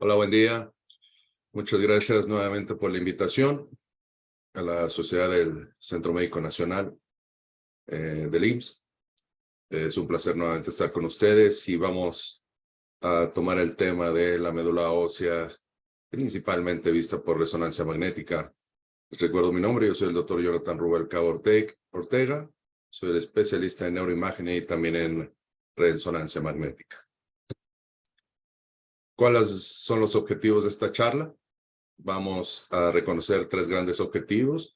Hola, buen día. Muchas gracias nuevamente por la invitación a la Sociedad del Centro Médico Nacional del IMSS. Es un placer nuevamente estar con ustedes y vamos a tomar el tema de la médula ósea, principalmente vista por resonancia magnética. Les recuerdo mi nombre, yo soy el doctor Jonathan Rubalcaba Ortega, soy el especialista en neuroimagen y también en resonancia magnética. ¿Cuáles son los objetivos de esta charla? Vamos a reconocer tres grandes objetivos,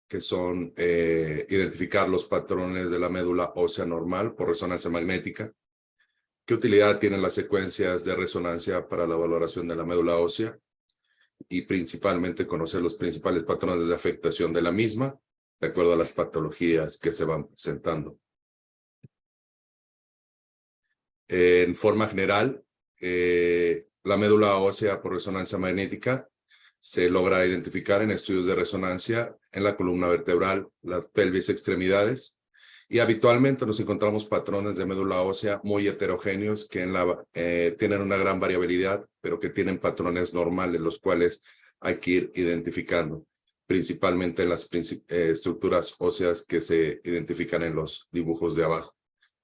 que son identificar los patrones de la médula ósea normal por resonancia magnética. ¿Qué utilidad tienen las secuencias de resonancia para la valoración de la médula ósea? Y principalmente conocer los principales patrones de afectación de la misma, de acuerdo a las patologías que se van presentando. En forma general, la médula ósea por resonancia magnética se logra identificar en estudios de resonancia en la columna vertebral, las pelvis extremidades, y habitualmente nos encontramos patrones de médula ósea muy heterogéneos que tienen una gran variabilidad, pero que tienen patrones normales, los cuales hay que ir identificando, principalmente en las estructuras óseas que se identifican en los dibujos de abajo,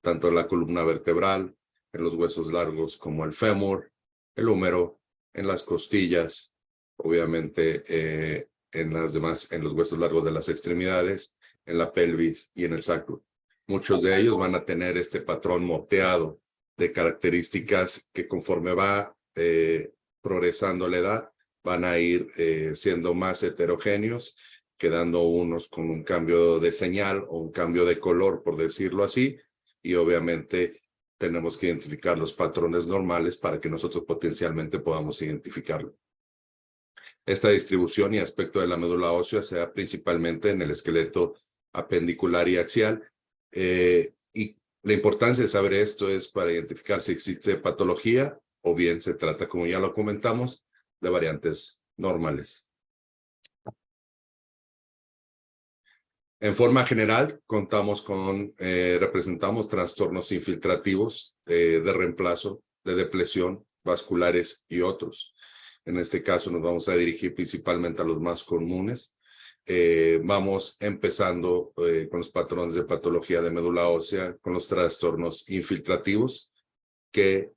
tanto en la columna vertebral, en los huesos largos como el fémur, el húmero, en las costillas, obviamente en los huesos largos de las extremidades, en la pelvis y en el sacro. Muchos de ellos van a tener este patrón moteado de características que conforme va progresando la edad, van a ir siendo más heterogéneos, quedando unos con un cambio de señal o un cambio de color, por decirlo así, y obviamente tenemos que identificar los patrones normales para que nosotros potencialmente podamos identificarlo. Esta distribución y aspecto de la médula ósea se da principalmente en el esqueleto apendicular y axial. Y la importancia de saber esto es para identificar si existe patología o bien se trata, como ya lo comentamos, de variantes normales. En forma general, representamos trastornos infiltrativos de reemplazo, de depresión, vasculares y otros. En este caso nos vamos a dirigir principalmente a los más comunes. Vamos empezando con los patrones de patología de médula ósea, con los trastornos infiltrativos, que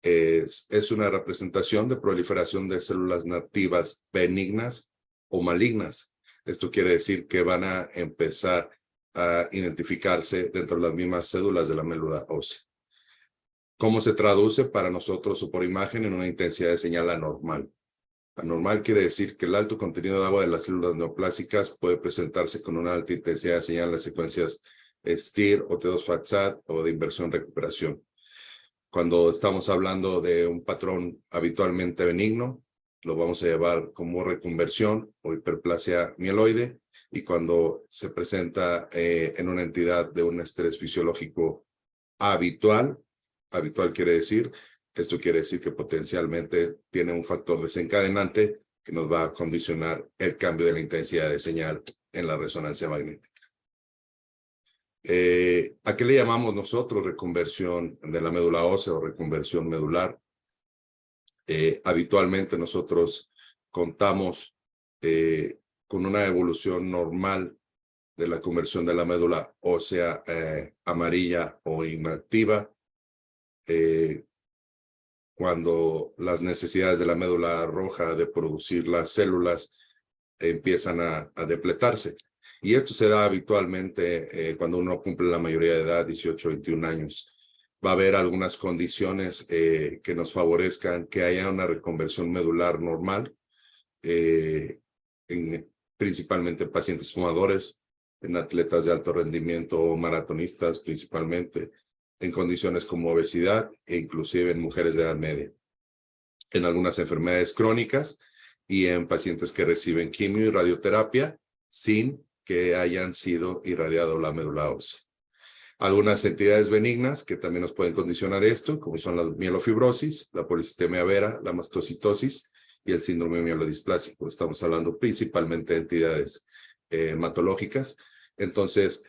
es una representación de proliferación de células nativas benignas o malignas. Esto quiere decir que van a empezar a identificarse dentro de las mismas células de la médula ósea. ¿Cómo se traduce para nosotros o por imagen? En una intensidad de señal anormal. Anormal quiere decir que el alto contenido de agua de las células neoplásicas puede presentarse con una alta intensidad de señal en las secuencias STIR o T2-FAT o de inversión-recuperación. Cuando estamos hablando de un patrón habitualmente benigno, lo vamos a llevar como reconversión o hiperplasia mieloide, y cuando se presenta en una entidad de un estrés fisiológico habitual quiere decir, esto quiere decir que potencialmente tiene un factor desencadenante que nos va a condicionar el cambio de la intensidad de señal en la resonancia magnética. ¿A qué le llamamos nosotros reconversión de la médula ósea o reconversión medular? Habitualmente nosotros contamos con una evolución normal de la conversión de la médula ósea amarilla o inactiva, cuando las necesidades de la médula roja de producir las células empiezan a depletarse. Y esto se da habitualmente cuando uno cumple la mayoría de edad, 18, 21 años. Va a haber algunas condiciones que nos favorezcan que haya una reconversión medular normal, principalmente en pacientes fumadores, en atletas de alto rendimiento o maratonistas principalmente, en condiciones como obesidad e inclusive en mujeres de edad media, en algunas enfermedades crónicas y en pacientes que reciben quimio y radioterapia sin que hayan sido irradiado la médula ósea. Algunas entidades benignas que también nos pueden condicionar esto, como son la mielofibrosis, la policitemia vera, la mastocitosis y el síndrome mielodisplásico. Estamos hablando principalmente de entidades hematológicas. Entonces,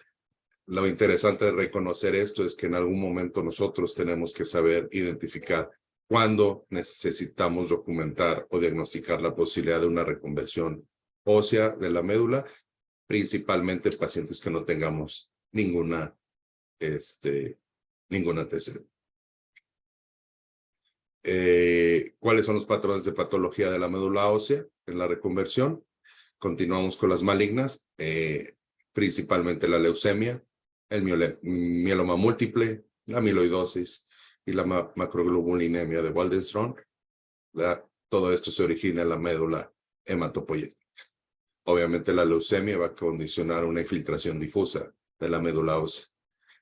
lo interesante de reconocer esto es que en algún momento nosotros tenemos que saber identificar cuando necesitamos documentar o diagnosticar la posibilidad de una reconversión ósea de la médula, principalmente en pacientes que no tengamos ningún antecedente. ¿Cuáles son los patrones de patología de la médula ósea en la reconversión? Continuamos con las malignas, principalmente la leucemia, el mieloma múltiple, la amiloidosis y la macroglobulinemia de Waldenström. Todo esto se origina en la médula hematopoyética. Obviamente la leucemia va a condicionar una infiltración difusa de la médula ósea.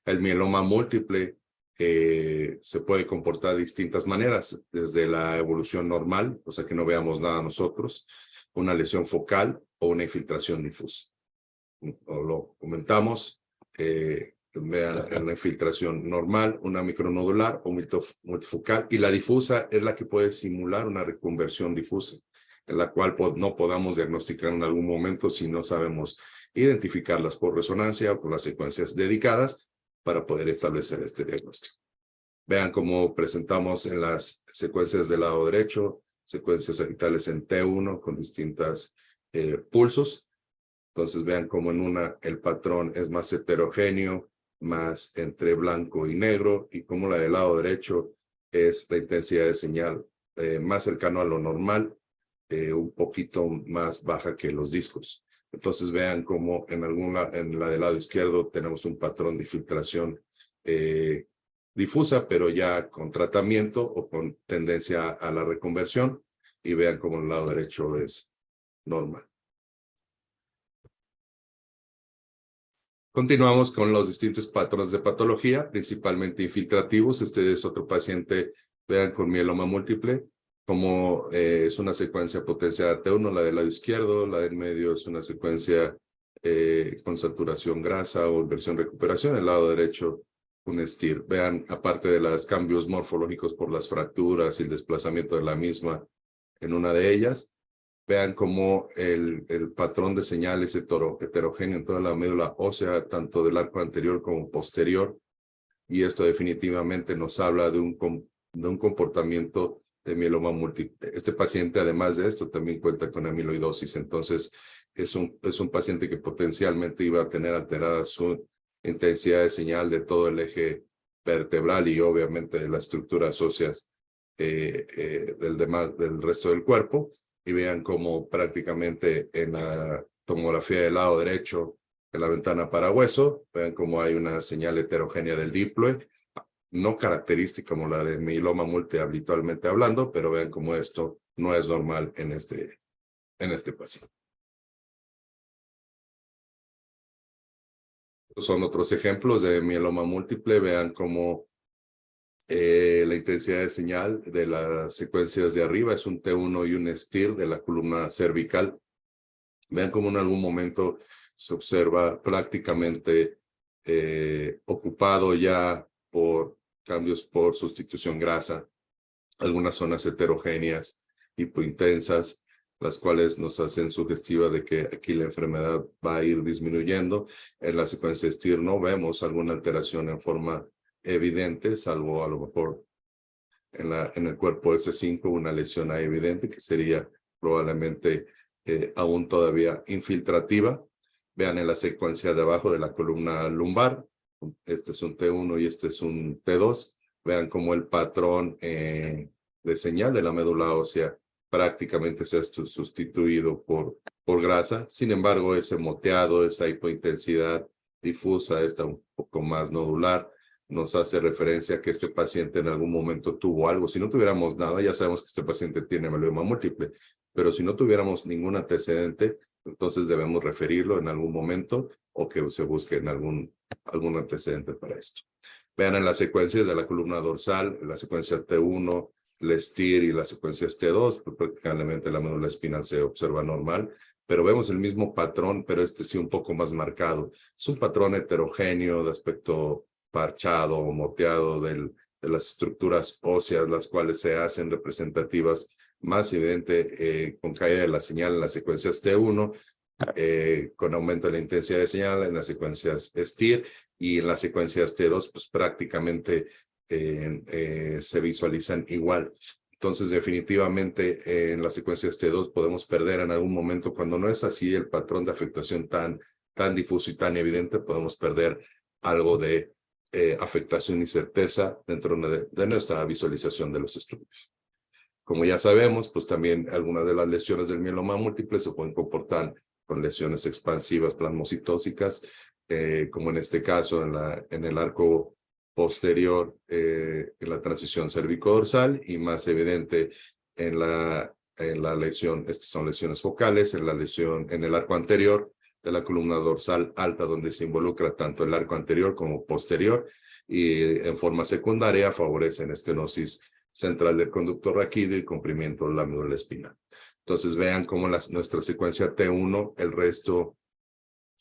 El mieloma múltiple se puede comportar de distintas maneras, desde la evolución normal, o sea que no veamos nada nosotros, una lesión focal o una infiltración difusa. O lo comentamos, vean en la infiltración normal, una micronodular o multifocal, y la difusa es la que puede simular una reconversión difusa, en la cual no podamos diagnosticar en algún momento si no sabemos identificarlas por resonancia o por las secuencias dedicadas para poder establecer este diagnóstico. Vean cómo presentamos en las secuencias del lado derecho, secuencias sagittales en T1 con distintas pulsos. Entonces vean cómo en una el patrón es más heterogéneo, más entre blanco y negro, y cómo la del lado derecho es la intensidad de señal más cercano a lo normal, un poquito más baja que los discos. Entonces vean cómo en la del lado izquierdo tenemos un patrón de filtración difusa, pero ya con tratamiento o con tendencia a la reconversión, y vean cómo el lado derecho es normal. Continuamos con los distintos patrones de patología, principalmente infiltrativos. Este es otro paciente, vean, con mieloma múltiple, como es una secuencia potenciada T1, la del lado izquierdo, la del medio es una secuencia con saturación grasa o inversión recuperación, el lado derecho un STIR. Vean, aparte de los cambios morfológicos por las fracturas y el desplazamiento de la misma en una de ellas, vean cómo el patrón de señal es heterogéneo en toda la médula ósea, tanto del arco anterior como posterior, y esto definitivamente nos habla de un comportamiento de mieloma múltiple. Este paciente, además de esto, también cuenta con amiloidosis, entonces es un paciente que potencialmente iba a tener alterada su intensidad de señal de todo el eje vertebral y obviamente de las estructuras óseas del resto del cuerpo. Y vean cómo prácticamente en la tomografía del lado derecho, en la ventana para hueso, vean cómo hay una señal heterogénea del diploide, no característica como la de mieloma múltiple habitualmente hablando, pero vean cómo esto no es normal en este paciente. Estos son otros ejemplos de mieloma múltiple. Vean cómo la intensidad de señal de las secuencias de arriba es un T1 y un STIR de la columna cervical. Vean cómo en algún momento se observa prácticamente ocupado ya por cambios por sustitución grasa, algunas zonas heterogéneas, hipointensas, las cuales nos hacen sugestiva de que aquí la enfermedad va a ir disminuyendo. En la secuencia STIR no vemos alguna alteración en forma evidente, salvo a lo mejor en el cuerpo S5 una lesión ahí evidente que sería probablemente aún todavía infiltrativa. Vean en la secuencia de abajo de la columna lumbar, este es un T1 y este es un T2. Vean cómo el patrón de señal de la médula ósea prácticamente se ha sustituido por grasa. Sin embargo, ese moteado, esa hipointensidad difusa, está un poco más nodular, nos hace referencia a que este paciente en algún momento tuvo algo. Si no tuviéramos nada, ya sabemos que este paciente tiene mieloma múltiple, pero si no tuviéramos ningún antecedente, entonces debemos referirlo en algún momento o que se busque en algún antecedente para esto. Vean en las secuencias de la columna dorsal, la secuencia T1, el STIR y las secuencias T2, pues prácticamente la médula espinal se observa normal, pero vemos el mismo patrón, pero este sí un poco más marcado. Es un patrón heterogéneo de aspecto parchado o moteado de las estructuras óseas, las cuales se hacen representativas, más evidente con caída de la señal en las secuencias T1, con aumento de la intensidad de señal en las secuencias STIR, y en las secuencias T2, pues prácticamente se visualizan igual. Entonces, definitivamente en la secuencia ST2 podemos perder en algún momento, cuando no es así el patrón de afectación tan difuso y tan evidente, podemos perder algo de afectación y certeza dentro de nuestra visualización de los estudios. Como ya sabemos, pues también algunas de las lesiones del mieloma múltiple se pueden comportar con lesiones expansivas plasmocitósicas, como en este caso en el arco posterior, en la transición cervicodorsal, y más evidente en la lesión, estas son lesiones focales, en el arco anterior de la columna dorsal alta, donde se involucra tanto el arco anterior como posterior, y en forma secundaria favorecen estenosis central del conducto raquídeo y comprimiento de la médula espinal. Entonces vean cómo nuestra secuencia T1, el resto,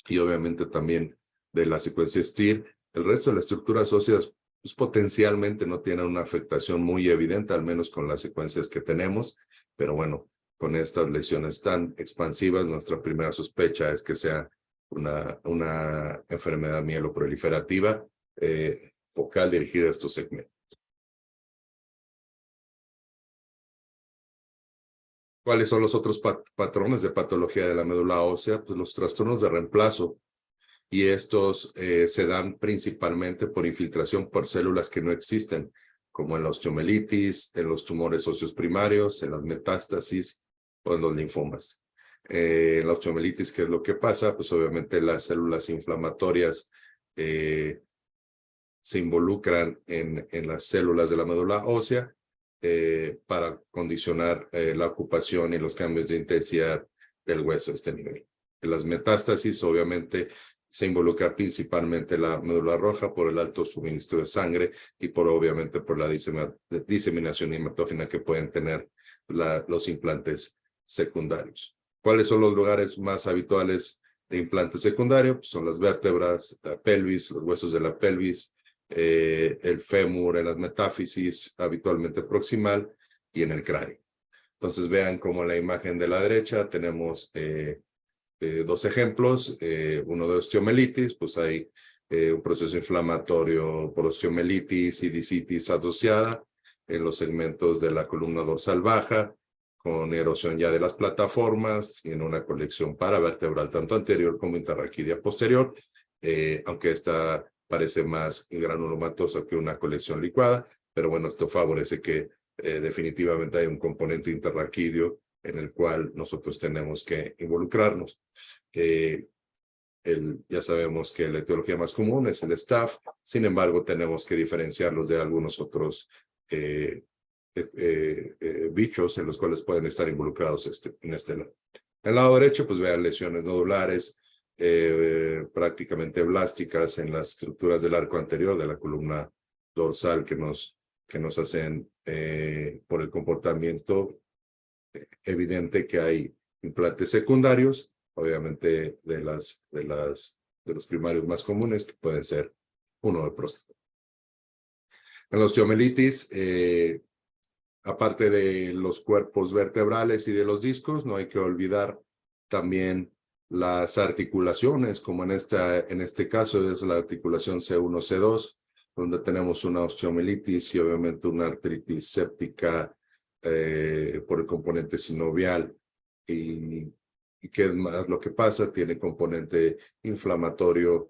y obviamente también de la secuencia STIR, el resto de las estructuras óseas pues, potencialmente no tienen una afectación muy evidente, al menos con las secuencias que tenemos, pero bueno, con estas lesiones tan expansivas, nuestra primera sospecha es que sea una enfermedad mieloproliferativa focal dirigida a estos segmentos. ¿Cuáles son los otros patrones de patología de la médula ósea? Pues los trastornos de reemplazo, y estos se dan principalmente por infiltración por células que no existen, como en la osteomelitis, en los tumores óseos primarios, en las metástasis o en los linfomas. En la osteomelitis, ¿qué es lo que pasa? Pues obviamente las células inflamatorias se involucran en las células de la médula ósea para condicionar la ocupación y los cambios de intensidad del hueso a este nivel. En las metástasis, obviamente, se involucra principalmente la médula roja por el alto suministro de sangre y obviamente por la diseminación hematógena que pueden tener los implantes secundarios. ¿Cuáles son los lugares más habituales de implante secundario? Pues son las vértebras, la pelvis, los huesos de la pelvis, el fémur en las metáfisis, habitualmente proximal, y en el cráneo. Entonces vean como en la imagen de la derecha tenemos dos ejemplos, uno de osteomelitis, pues hay un proceso inflamatorio por osteomelitis y discitis asociada en los segmentos de la columna dorsal baja, con erosión ya de las plataformas y en una colección paravertebral tanto anterior como interraquídea posterior, aunque esta parece más granulomatosa que una colección licuada, pero bueno, esto favorece que definitivamente hay un componente interraquídeo en el cual nosotros tenemos que involucrarnos. Ya sabemos que la etiología más común es el staph, sin embargo, tenemos que diferenciarlos de algunos otros bichos en los cuales pueden estar involucrados en este lado. En el lado derecho, pues vean lesiones nodulares, prácticamente blásticas en las estructuras del arco anterior de la columna dorsal que nos hacen por el comportamiento evidente que hay implantes secundarios, obviamente de los primarios más comunes, que pueden ser uno de próstata. En la osteomelitis, aparte de los cuerpos vertebrales y de los discos, no hay que olvidar también las articulaciones, como en este caso es la articulación C1, C2, donde tenemos una osteomelitis y obviamente una artritis séptica por el componente sinovial. ¿Y qué es más lo que pasa? Tiene componente inflamatorio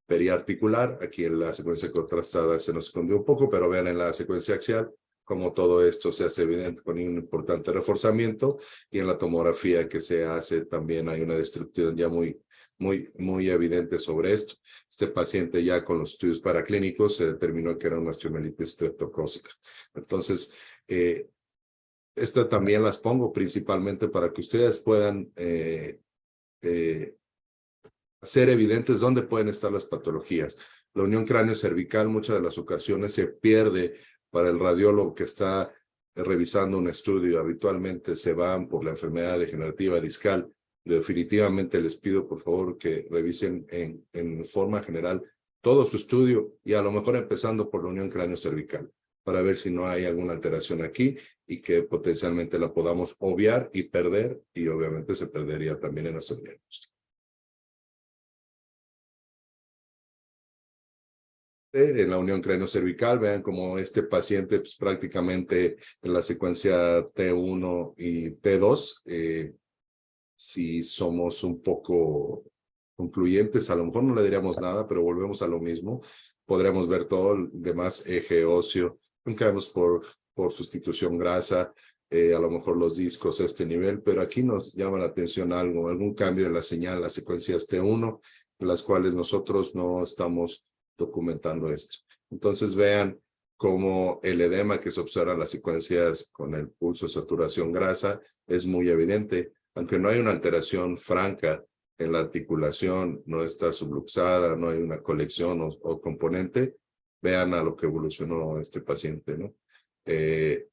periarticular. Aquí en la secuencia contrastada se nos escondió un poco, pero vean en la secuencia axial como todo esto se hace evidente con un importante reforzamiento, y en la tomografía que se hace también hay una destrucción ya muy evidente sobre esto. Este paciente ya con los estudios paraclínicos se determinó que era una osteomelitis streptocócica. Entonces, esta también las pongo principalmente para que ustedes puedan hacer evidentes dónde pueden estar las patologías. La unión cráneo-cervical muchas de las ocasiones se pierde para el radiólogo que está revisando un estudio. Habitualmente se van por la enfermedad degenerativa discal. Definitivamente les pido por favor que revisen en forma general todo su estudio, y a lo mejor empezando por la unión cráneo-cervical, para ver si no hay alguna alteración aquí y que potencialmente la podamos obviar y perder, y obviamente se perdería también en nuestro diagnóstico. en la unión craneocervical. Vean como este paciente pues, prácticamente en la secuencia T1 y T2, si somos un poco concluyentes, a lo mejor no le diríamos nada, pero volvemos a lo mismo. Podremos ver todo el demás eje óseo, nunca vemos por sustitución grasa, a lo mejor los discos a este nivel, pero aquí nos llama la atención algo, algún cambio en la señal, las secuencias T1, en las cuales nosotros no estamos documentando esto. Entonces vean cómo el edema que se observa en las secuencias con el pulso de saturación grasa es muy evidente, aunque no hay una alteración franca en la articulación, no está subluxada, no hay una colección o componente, vean a lo que evolucionó este paciente, ¿no? El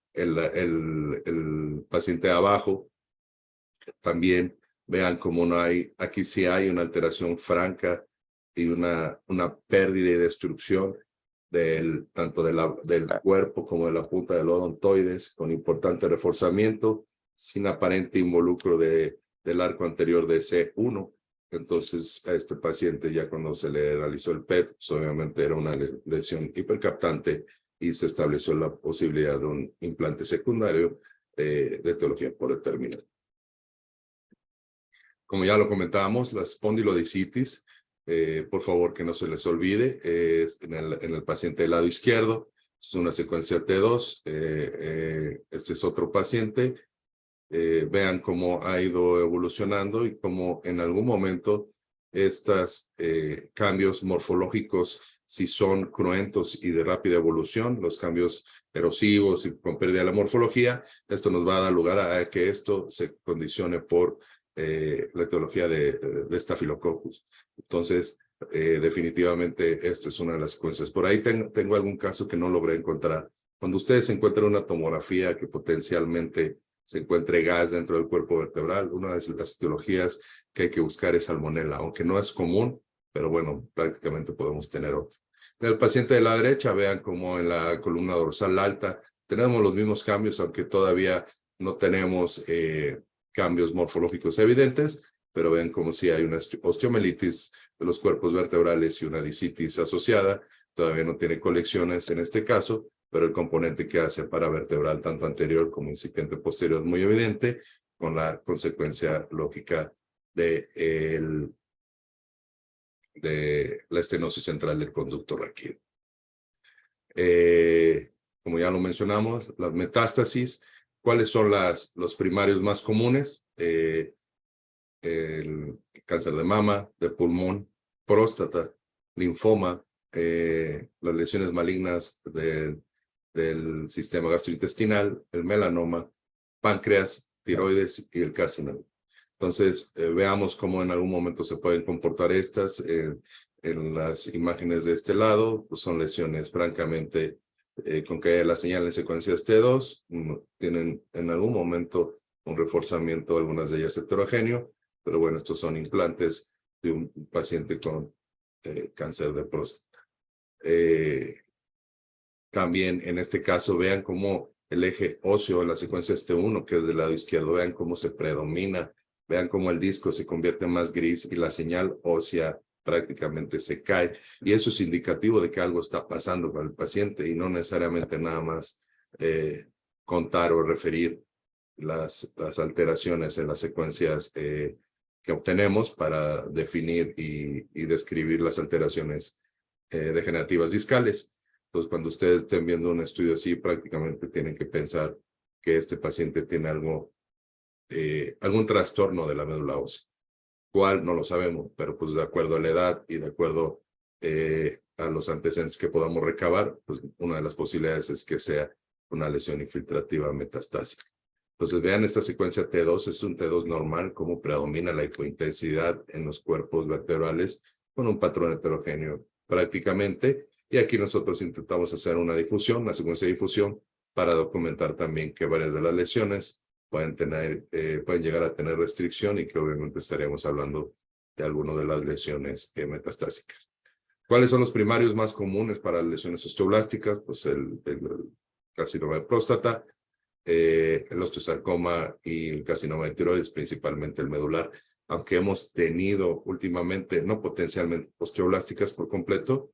paciente de abajo, también vean cómo no hay, aquí sí hay una alteración franca y una pérdida y destrucción tanto del cuerpo como de la punta del odontoides, con importante reforzamiento, sin aparente involucro del arco anterior de C1. Entonces, a este paciente ya cuando se le realizó el PET, pues obviamente era una lesión hipercaptante y se estableció la posibilidad de un implante secundario de etiología por determinar. Como ya lo comentábamos, la espondilodicitis, por favor que no se les olvide, es en el paciente del lado izquierdo, es una secuencia T2, este es otro paciente. Vean cómo ha ido evolucionando y cómo en algún momento estos cambios morfológicos, si son cruentos y de rápida evolución, los cambios erosivos y con pérdida de la morfología, esto nos va a dar lugar a que esto se condicione por la etiología de Staphylococcus. Entonces, definitivamente esta es una de las secuencias. Por ahí tengo algún caso que no logré encontrar. Cuando ustedes encuentran una tomografía que potencialmente se encuentre gas dentro del cuerpo vertebral, una de las etiologías que hay que buscar es salmonela, aunque no es común, pero bueno, prácticamente podemos tener otro. En el paciente de la derecha, vean como en la columna dorsal alta tenemos los mismos cambios, aunque todavía no tenemos cambios morfológicos evidentes, pero ven como si hay una osteomelitis de los cuerpos vertebrales y una disitis asociada. Todavía no tiene colecciones en este caso, pero el componente que hace paravertebral, tanto anterior como incipiente posterior, es muy evidente, con la consecuencia lógica de la estenosis central del conducto raquídeo. Como ya lo mencionamos, las metástasis, ¿cuáles son los primarios más comunes? El cáncer de mama, de pulmón, próstata, linfoma, las lesiones malignas del sistema gastrointestinal, el melanoma, páncreas, tiroides y el carcinoma. Entonces, veamos cómo en algún momento se pueden comportar estas. En las imágenes de este lado, pues son lesiones francamente con que la señal en secuencias T2 tienen en algún momento un reforzamiento, algunas de ellas heterogéneo, pero bueno, estos son implantes de un paciente con cáncer de próstata. También en este caso, vean cómo el eje óseo en la secuencia T1, que es del lado izquierdo, vean cómo se predomina, vean cómo el disco se convierte en más gris y la señal ósea prácticamente se cae. Y eso es indicativo de que algo está pasando con el paciente y no necesariamente nada más contar o referir las alteraciones en las secuencias que obtenemos para definir y describir las alteraciones degenerativas discales. Entonces, cuando ustedes estén viendo un estudio así, prácticamente tienen que pensar que este paciente tiene algún trastorno de la médula ósea. ¿Cuál? No lo sabemos, pero pues de acuerdo a la edad y de acuerdo a los antecedentes que podamos recabar, pues una de las posibilidades es que sea una lesión infiltrativa metastásica. Entonces, vean esta secuencia T2, es un T2 normal, cómo predomina la hipointensidad en los cuerpos vertebrales con un patrón heterogéneo prácticamente. Y aquí nosotros intentamos hacer una difusión, una secuencia de difusión, para documentar también que varias de las lesiones pueden llegar a tener restricción y que obviamente estaríamos hablando de algunas de las lesiones metastásicas. ¿Cuáles son los primarios más comunes para lesiones osteoblásticas? Pues el carcinoma de próstata, el osteosarcoma y el carcinoma de tiroides, principalmente el medular, aunque hemos tenido últimamente, no potencialmente osteoblásticas por completo,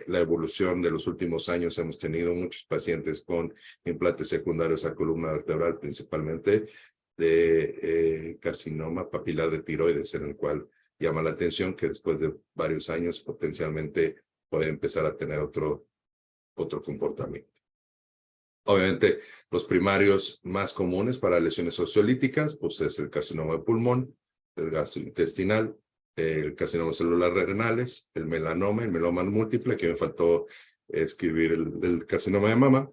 la evolución de los últimos años. Hemos tenido muchos pacientes con implantes secundarios a columna vertebral, principalmente de carcinoma papilar de tiroides, en el cual llama la atención que después de varios años potencialmente puede empezar a tener otro comportamiento. Obviamente, los primarios más comunes para lesiones osteolíticas, pues es el carcinoma de pulmón, el gastrointestinal, el carcinoma celular renales, el meloma múltiple, que me faltó escribir el carcinoma de mama.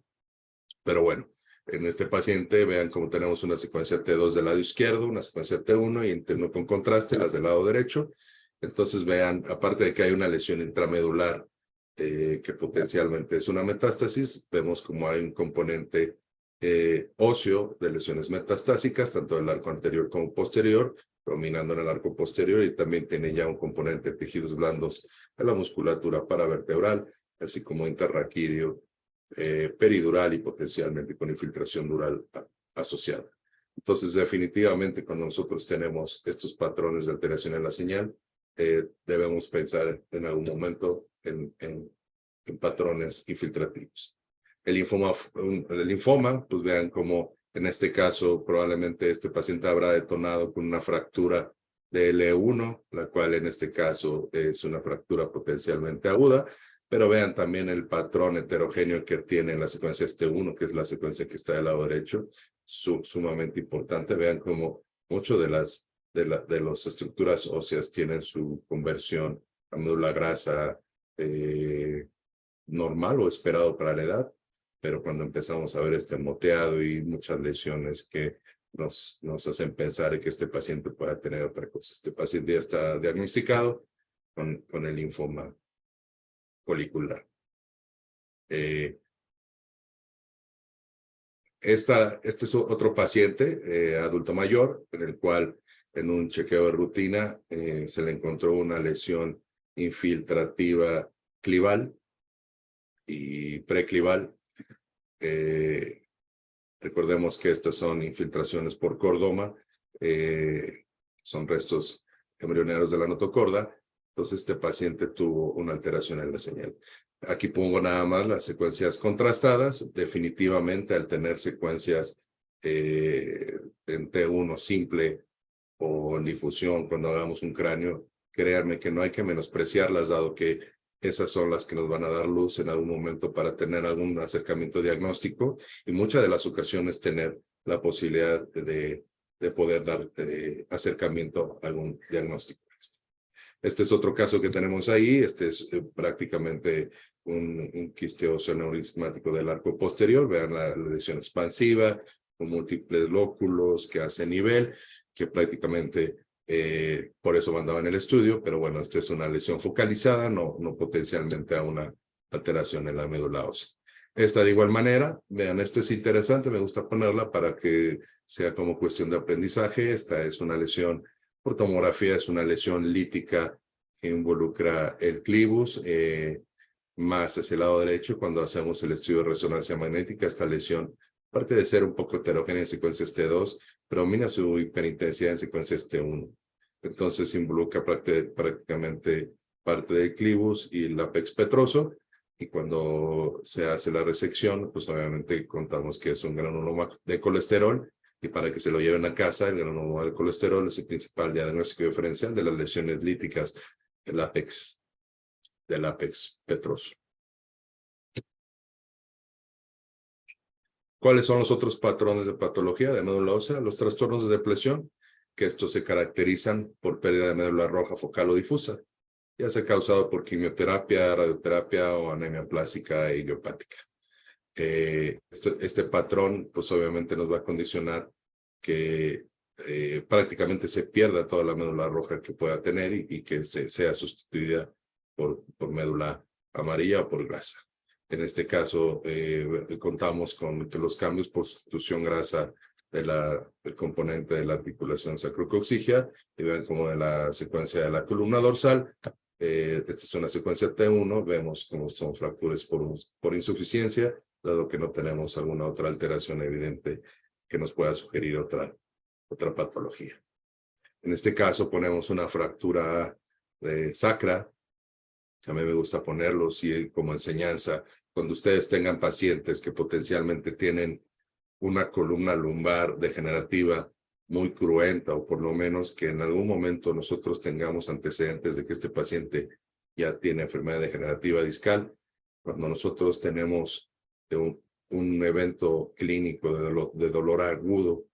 Pero bueno, en este paciente vean cómo tenemos una secuencia T2 del lado izquierdo, una secuencia T1 y interno con contraste, las del lado derecho. Entonces vean, aparte de que hay una lesión intramedular que potencialmente es una metástasis, vemos como hay un componente óseo de lesiones metastásicas, tanto del arco anterior como posterior, dominando en el arco posterior, y también tiene ya un componente de tejidos blandos de la musculatura paravertebral, así como interraquídeo, peridural y potencialmente con infiltración dural asociada. Entonces, definitivamente, cuando nosotros tenemos estos patrones de alteración en la señal, debemos pensar en algún momento en patrones infiltrativos. El linfoma, pues vean cómo en este caso probablemente este paciente habrá detonado con una fractura de L1, la cual en este caso es una fractura potencialmente aguda, pero vean también el patrón heterogéneo que tiene en la secuencia T1, que es la secuencia que está del lado derecho, sumamente importante. Vean cómo mucho de las estructuras óseas tienen su conversión a médula grasa normal o esperado para la edad, pero cuando empezamos a ver este moteado y muchas lesiones que nos hacen pensar que este paciente pueda tener otra cosa. Este paciente ya está diagnosticado con el linfoma folicular. Este es otro paciente, adulto mayor, en el cual en un chequeo de rutina se le encontró una lesión infiltrativa clival y preclival. Recordemos que estas son infiltraciones por cordoma, son restos embrioneros de la notocorda. Entonces, este paciente tuvo una alteración en la señal. Aquí pongo nada más las secuencias contrastadas. Definitivamente, al tener secuencias en T1 simple o en difusión, cuando hagamos un cráneo, créanme que no hay que menospreciarlas, dado que esas son las que nos van a dar luz en algún momento para tener algún acercamiento diagnóstico y muchas de las ocasiones tener la posibilidad de poder dar acercamiento a algún diagnóstico. Este es otro caso que tenemos ahí. Este es prácticamente un quiste óseo neurismático del arco posterior. Vean la lesión expansiva con múltiples lóculos que hace nivel, que prácticamente por eso mandaba en el estudio, pero bueno, esta es una lesión focalizada, no potencialmente a una alteración en la médula ósea. Esta de igual manera, vean, esta es interesante, me gusta ponerla para que sea como cuestión de aprendizaje. Esta es una lesión por tomografía, es una lesión lítica que involucra el clivus, más hacia el lado derecho. Cuando hacemos el estudio de resonancia magnética, esta lesión, aparte de ser un poco heterogénea en secuencias T2, predomina su hiperintensidad en secuencias T1. Entonces involucra prácticamente parte del clivus y el apex petroso, y cuando se hace la resección, pues obviamente contamos que es un granuloma de colesterol, y para que se lo lleven a casa, el granuloma de colesterol es el principal diagnóstico diferencial de las lesiones líticas del apex petroso. ¿Cuáles son los otros patrones de patología de médula ósea? Los trastornos de depresión, que estos se caracterizan por pérdida de médula roja focal o difusa, ya sea causado por quimioterapia, radioterapia o anemia plástica e idiopática. Este patrón, pues obviamente nos va a condicionar que prácticamente se pierda toda la médula roja que pueda tener y que sea sustituida por médula amarilla o por grasa. En este caso, contamos con que los cambios por sustitución grasa del componente de la articulación sacrocoxígea, y ven como de la secuencia de la columna dorsal. Esta es una secuencia T1, vemos cómo son fracturas por insuficiencia, dado que no tenemos alguna otra alteración evidente que nos pueda sugerir otra patología. En este caso ponemos una fractura sacra A mí me gusta ponerlos y como enseñanza, cuando ustedes tengan pacientes que potencialmente tienen una columna lumbar degenerativa muy cruenta, o por lo menos que en algún momento nosotros tengamos antecedentes de que este paciente ya tiene enfermedad degenerativa discal, cuando nosotros tenemos un evento clínico de dolor agudo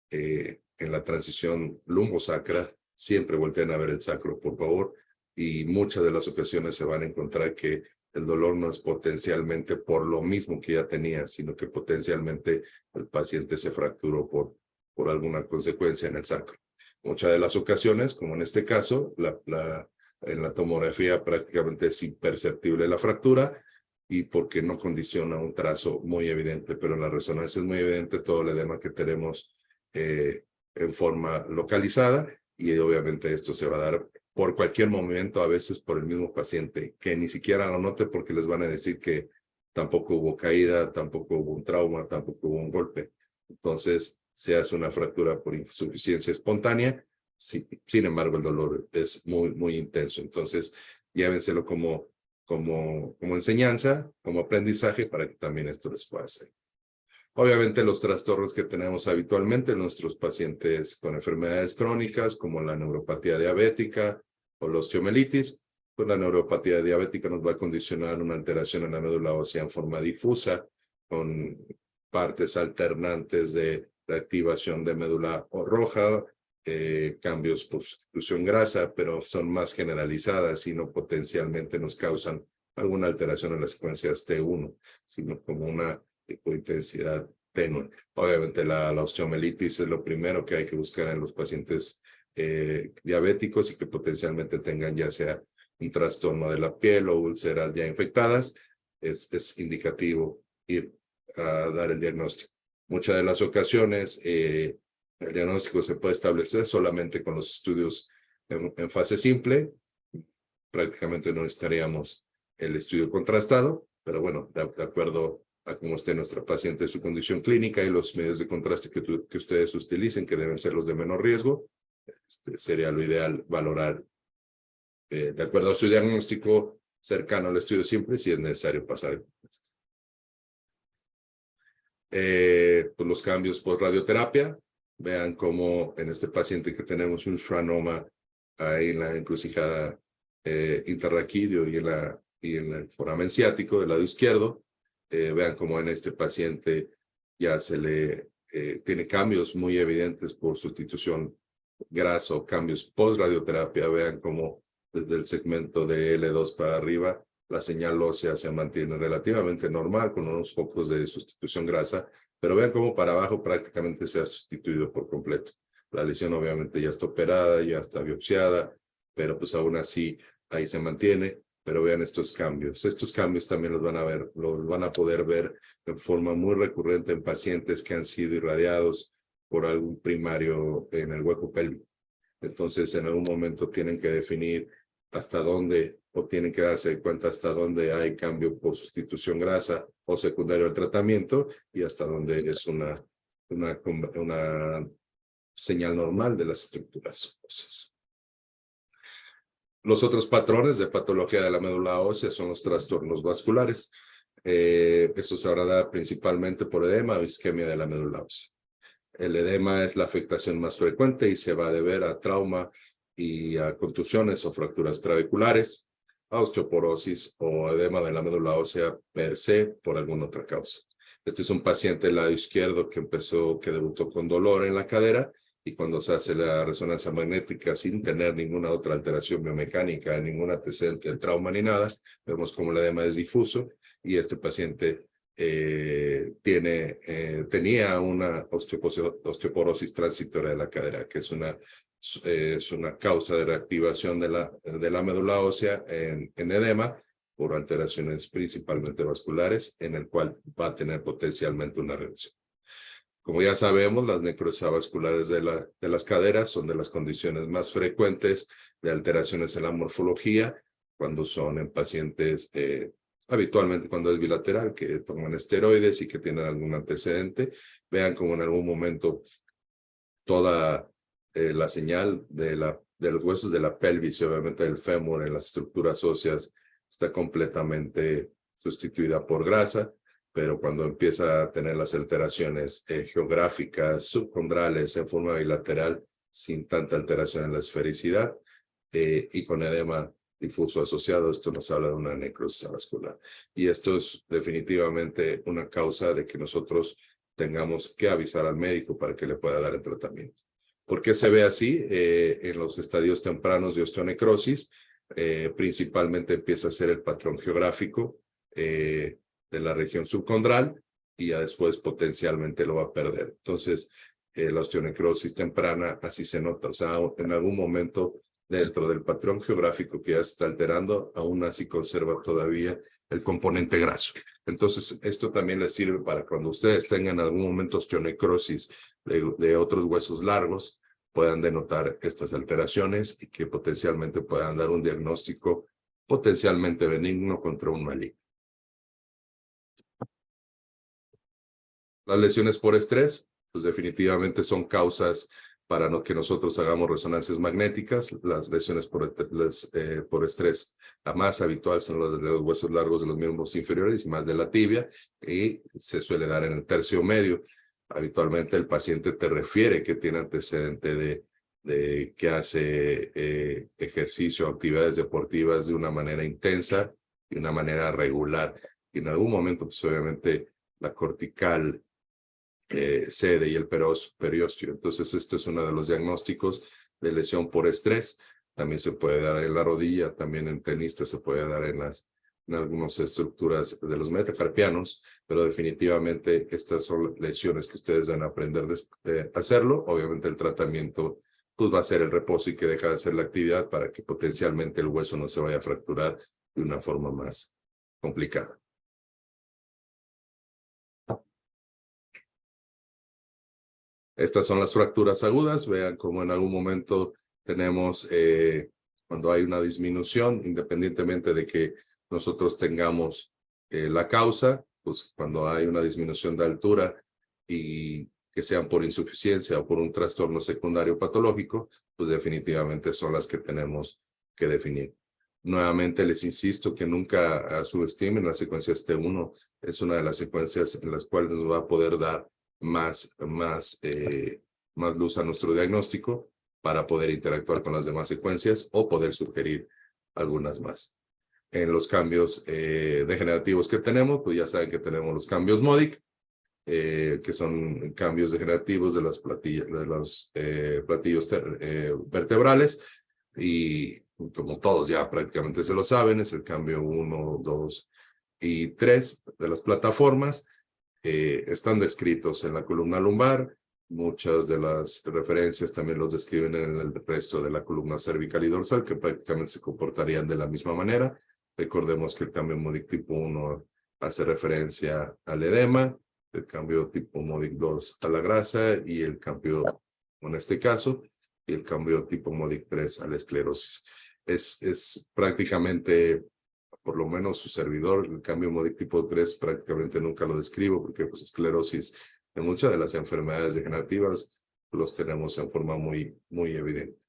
en la transición lumbosacra, siempre volteen a ver el sacro, por favor, y muchas de las ocasiones se van a encontrar que el dolor no es potencialmente por lo mismo que ya tenía, sino que potencialmente el paciente se fracturó por alguna consecuencia en el sacro. Muchas de las ocasiones, como en este caso, en la tomografía prácticamente es imperceptible la fractura y porque no condiciona un trazo muy evidente, pero en la resonancia es muy evidente todo el edema que tenemos en forma localizada, y obviamente esto se va a dar por cualquier momento, a veces por el mismo paciente, que ni siquiera lo note porque les van a decir que tampoco hubo caída, tampoco hubo un trauma, tampoco hubo un golpe. Entonces, se hace una fractura por insuficiencia espontánea, sí, sin embargo, el dolor es muy intenso. Entonces, llévenselo como enseñanza, como aprendizaje, para que también esto les pueda hacer. Obviamente los trastornos que tenemos habitualmente en nuestros pacientes con enfermedades crónicas, como la neuropatía diabética o la osteomielitis, pues la neuropatía diabética nos va a condicionar una alteración en la médula ósea en forma difusa, con partes alternantes de reactivación de médula roja, cambios por sustitución grasa, pero son más generalizadas y no potencialmente nos causan alguna alteración en las secuencias T1, sino como una intensidad tenue. Obviamente la osteomielitis es lo primero que hay que buscar en los pacientes diabéticos y que potencialmente tengan ya sea un trastorno de la piel o úlceras ya infectadas. Es indicativo ir a dar el diagnóstico. Muchas de las ocasiones el diagnóstico se puede establecer solamente con los estudios en fase simple. Prácticamente no necesitaríamos el estudio contrastado, pero bueno, de acuerdo a cómo esté nuestra paciente, su condición clínica y los medios de contraste que ustedes utilicen, que deben ser los de menor riesgo, sería lo ideal valorar de acuerdo a su diagnóstico cercano al estudio simple, si es necesario pasar. Pues los cambios por radioterapia, vean cómo en este paciente que tenemos un schwannoma ahí en la encrucijada interraquídeo y en el foramen ciático del lado izquierdo. Vean cómo en este paciente ya se le tiene cambios muy evidentes por sustitución grasa o cambios post-radioterapia. Vean cómo desde el segmento de L2 para arriba la señal ósea se mantiene relativamente normal con unos focos de sustitución grasa, pero vean cómo para abajo prácticamente se ha sustituido por completo. La lesión obviamente ya está operada, ya está biopsiada, pero pues aún así ahí se mantiene. Pero vean estos cambios. Estos cambios también los van a poder ver de forma muy recurrente en pacientes que han sido irradiados por algún primario en el hueco pélvico. Entonces, en algún momento tienen que definir hasta dónde, o tienen que darse cuenta hasta dónde hay cambio por sustitución grasa o secundario al tratamiento, y hasta dónde es una señal normal de las estructuras óseas. Los otros patrones de patología de la médula ósea son los trastornos vasculares. Esto se habrá principalmente por edema o isquemia de la médula ósea. El edema es la afectación más frecuente y se va a deber a trauma y a contusiones o fracturas trabeculares, a osteoporosis o edema de la médula ósea per se por alguna otra causa. Este es un paciente del lado izquierdo que debutó con dolor en la cadera, y cuando se hace la resonancia magnética sin tener ninguna otra alteración biomecánica, ningún antecedente de trauma ni nada, vemos como el edema es difuso, y este paciente tenía una osteoporosis transitoria de la cadera, que es una causa de reactivación de la médula ósea en edema por alteraciones principalmente vasculares, en el cual va a tener potencialmente una reacción. Como ya sabemos, las necrosis vasculares de las caderas son de las condiciones más frecuentes de alteraciones en la morfología, cuando son en pacientes, habitualmente cuando es bilateral, que toman esteroides y que tienen algún antecedente. Vean como en algún momento toda la señal de los huesos de la pelvis y obviamente del fémur en las estructuras óseas está completamente sustituida por grasa, pero cuando empieza a tener las alteraciones geográficas, subcondrales en forma bilateral, sin tanta alteración en la esfericidad, y con edema difuso asociado, esto nos habla de una necrosis vascular. Y esto es definitivamente una causa de que nosotros tengamos que avisar al médico para que le pueda dar el tratamiento. ¿Por qué se ve así? En los estadios tempranos de osteonecrosis, principalmente empieza a ser el patrón geográfico de la región subcondral y ya después potencialmente lo va a perder. Entonces, la osteonecrosis temprana así se nota. O sea, en algún momento dentro del patrón geográfico que ya se está alterando, aún así conserva todavía el componente graso. Entonces, esto también les sirve para cuando ustedes tengan en algún momento osteonecrosis de otros huesos largos, puedan denotar estas alteraciones y que potencialmente puedan dar un diagnóstico potencialmente benigno contra un maligno. Las lesiones por estrés, pues definitivamente son causas para que nosotros hagamos resonancias magnéticas. Las lesiones por estrés, la más habitual son las de los huesos largos de los miembros inferiores y más de la tibia, y se suele dar en el tercio medio. Habitualmente el paciente te refiere que tiene antecedente de que hace ejercicio, actividades deportivas de una manera intensa y una manera regular. Y en algún momento, pues obviamente, la cortical cede y el periósteo. Entonces, este es uno de los diagnósticos de lesión por estrés. También se puede dar en la rodilla, también en tenistas se puede dar en algunas estructuras de los metacarpianos, pero definitivamente estas son lesiones que ustedes deben aprender a hacerlo. Obviamente el tratamiento pues va a ser el reposo y que deja de hacer la actividad para que potencialmente el hueso no se vaya a fracturar de una forma más complicada. Estas son las fracturas agudas. Vean cómo en algún momento tenemos, cuando hay una disminución, independientemente de que nosotros tengamos la causa, pues cuando hay una disminución de altura y que sean por insuficiencia o por un trastorno secundario patológico, pues definitivamente son las que tenemos que definir. Nuevamente les insisto que nunca subestimen la secuencia ST1. Es una de las secuencias en las cuales nos va a poder dar más luz a nuestro diagnóstico para poder interactuar con las demás secuencias o poder sugerir algunas más. En los cambios degenerativos que tenemos, pues ya saben que tenemos los cambios MODIC, que son cambios degenerativos de los platillos vertebrales, y como todos ya prácticamente se lo saben, es el cambio 1, 2 y 3 de las plataformas. Están descritos en la columna lumbar. Muchas de las referencias también los describen en el resto de la columna cervical y dorsal, que prácticamente se comportarían de la misma manera. Recordemos que el cambio MODIC tipo 1 hace referencia al edema, el cambio tipo MODIC 2 a la grasa y el cambio, en este caso, y el cambio tipo MODIC 3 a la esclerosis. Es prácticamente, por lo menos su servidor, el cambio MODIC tipo 3 prácticamente nunca lo describo porque pues esclerosis en muchas de las enfermedades degenerativas los tenemos en forma muy evidente.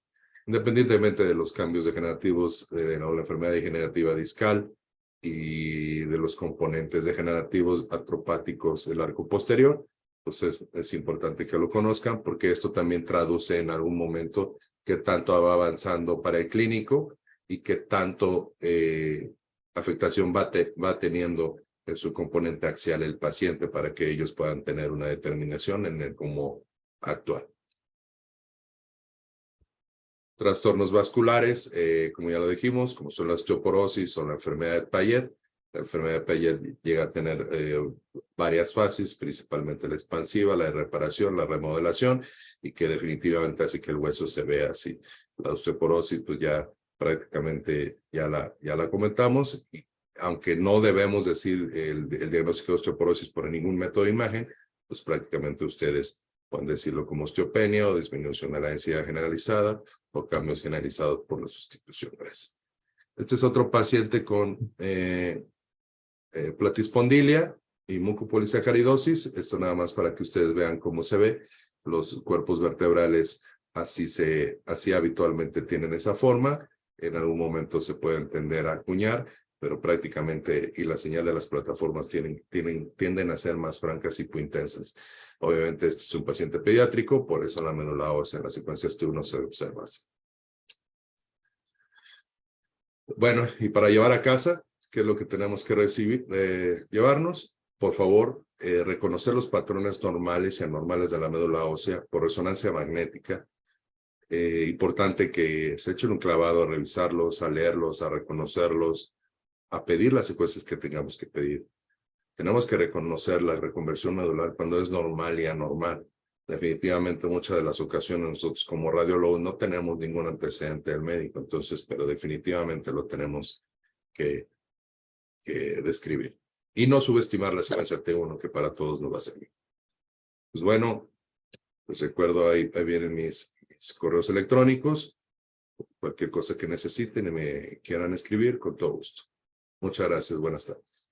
Independientemente de los cambios degenerativos de la enfermedad degenerativa discal y de los componentes degenerativos artropáticos del arco posterior, pues es importante que lo conozcan porque esto también traduce en algún momento qué tanto va avanzando para el clínico y qué tanto afectación va teniendo en su componente axial el paciente para que ellos puedan tener una determinación en cómo actuar. Trastornos vasculares, como ya lo dijimos, como son la osteoporosis o la enfermedad de Payet. La enfermedad de Payet llega a tener varias fases, principalmente la expansiva, la de reparación, la remodelación, y que definitivamente hace que el hueso se vea así. La osteoporosis, pues ya prácticamente ya la comentamos, y aunque no debemos decir el diagnóstico de osteoporosis por ningún método de imagen, pues prácticamente ustedes pueden decirlo como osteopenia o disminución de la densidad generalizada o cambios generalizados por la sustitución grasa. Este es otro paciente con platispondilia y mucopolisacaridosis. Esto nada más para que ustedes vean cómo se ve. Los cuerpos vertebrales así habitualmente tienen esa forma. En algún momento se pueden tender a acuñar, pero prácticamente, y la señal de las plataformas tienden a ser más francas y intensas. Obviamente este es un paciente pediátrico, por eso la médula ósea en las secuencias T1 se observa así. Bueno, y para llevar a casa, ¿qué es lo que tenemos que llevarnos? Por favor, reconocer los patrones normales y anormales de la médula ósea por resonancia magnética. Importante que se echen un clavado a revisarlos, a leerlos, a reconocerlos, a pedir las secuencias que tengamos que pedir. Tenemos que reconocer la reconversión medular cuando es normal y anormal. Definitivamente, muchas de las ocasiones nosotros como radiólogos no tenemos ningún antecedente del médico, entonces, pero definitivamente lo tenemos que describir. Y no subestimar la secuencia T1, que para todos nos va a servir. Pues bueno, les recuerdo, ahí vienen mis correos electrónicos. Cualquier cosa que necesiten y me quieran escribir, con todo gusto. Muchas gracias. Buenas tardes.